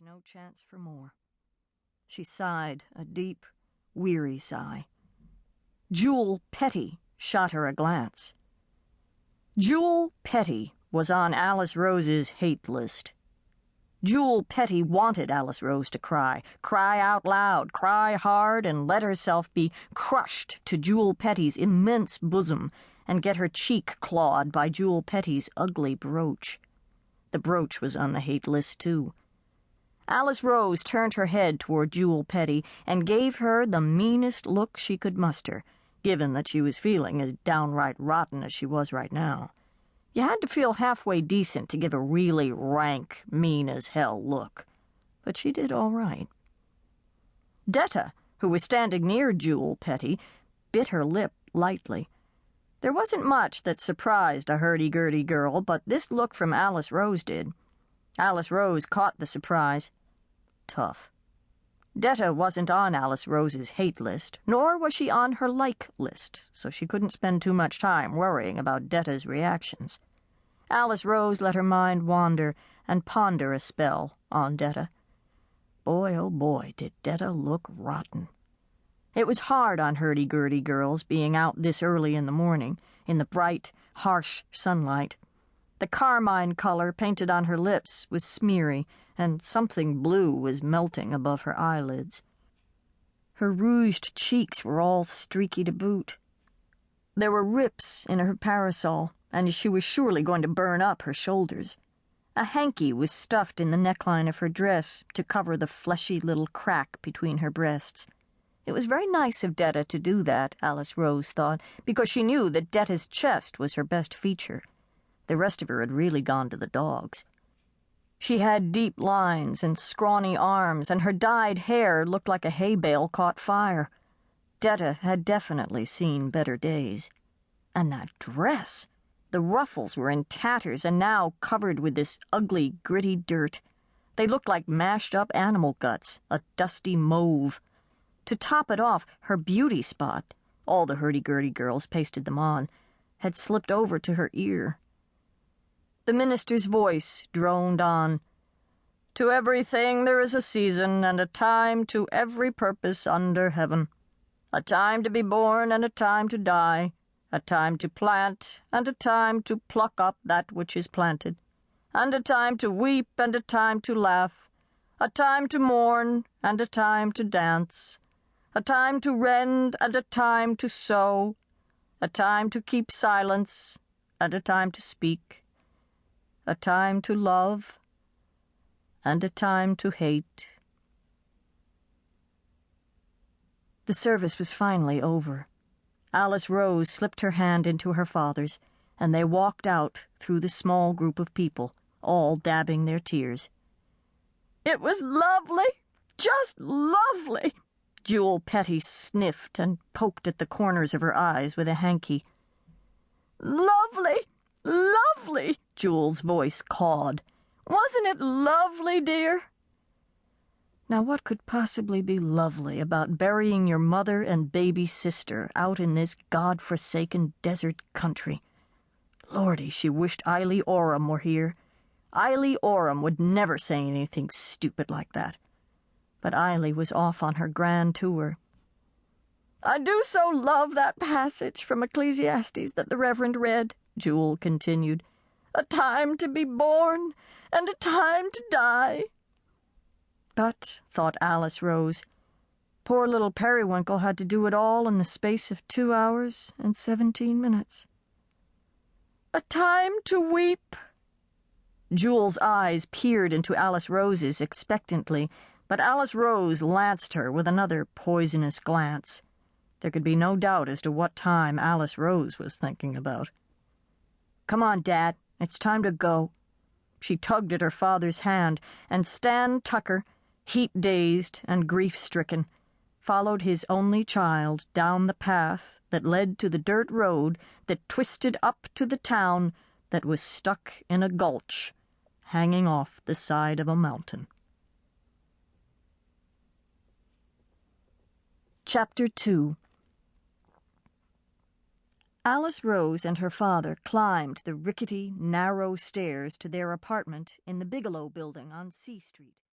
was no chance for more. She sighed, a deep, weary sigh. Jewel Petty shot her a glance. Jewel Petty was on Alice Rose's hate list. Jewel Petty wanted Alice Rose to cry out loud, cry hard, and let herself be crushed to Jewel Petty's immense bosom and get her cheek clawed by Jewel Petty's ugly brooch. The brooch was on the hate list, too. Alice Rose turned her head toward Jewel Petty and gave her the meanest look she could muster, given that she was feeling as downright rotten as she was right now. You had to feel halfway decent to give a really rank, mean-as-hell look. But she did all right. Detta, who was standing near Jewel Petty, bit her lip lightly. There wasn't much that surprised a hurdy-gurdy girl, but this look from Alice Rose did. Alice Rose caught the surprise. Tough. Detta wasn't on Alice Rose's hate list, nor was she on her like list, so she couldn't spend too much time worrying about Detta's reactions. Alice Rose let her mind wander and ponder a spell on Detta. Boy, oh boy, did Detta look rotten. It was hard on hurdy-gurdy girls being out this early in the morning, in the bright, harsh sunlight. The carmine color painted on her lips was smeary, and something blue was melting above her eyelids. Her rouged cheeks were all streaky to boot. There were rips in her parasol, and she was surely going to burn up her shoulders. A hanky was stuffed in the neckline of her dress to cover the fleshy little crack between her breasts. It was very nice of Detta to do that, Alice Rose thought, because she knew that Detta's chest was her best feature. The rest of her had really gone to the dogs. She had deep lines and scrawny arms, and her dyed hair looked like a hay bale caught fire. Detta had definitely seen better days. And that dress! The ruffles were in tatters and now covered with this ugly, gritty dirt. They looked like mashed-up animal guts, a dusty mauve. To top it off, her beauty spot, all the hurdy-gurdy girls pasted them on, had slipped over to her ear. The minister's voice droned on. To everything there is a season and a time to every purpose under heaven. A time to be born and a time to die. A time to plant and a time to pluck up that which is planted. And a time to weep and a time to laugh. A time to mourn and a time to dance. A time to rend and a time to sow. A time to keep silence and a time to speak. A time to love and a time to hate. The service was finally over. Alice Rose slipped her hand into her father's, and they walked out through the small group of people, all dabbing their tears. It was lovely, just lovely. Jewel Petty sniffed and poked at the corners of her eyes with a hanky. Lovely, lovely, Jewel's voice cawed. Wasn't it lovely, dear? Now what could possibly be lovely about burying your mother and baby sister out in this God-forsaken desert country? Lordy, she wished Eily Oram were here. Eily Oram would never say anything stupid like that. But Eily was off on her grand tour. I do so love that passage from Ecclesiastes that the Reverend read, Jewel continued. A time to be born and a time to die. But, thought Alice Rose, poor little Periwinkle had to do it all in the space of 2 hours and 17 minutes. A time to weep. Jewel's eyes peered into Alice Rose's expectantly, but Alice Rose lanced her with another poisonous glance. There could be no doubt as to what time Alice Rose was thinking about. Come on, Dad, it's time to go. She tugged at her father's hand, and Stan Tucker, heat-dazed and grief-stricken, followed his only child down the path that led to the dirt road that twisted up to the town that was stuck in a gulch, hanging off the side of a mountain. Chapter 2. Alice Rose and her father climbed the rickety, narrow stairs to their apartment in the Bigelow Building on C Street.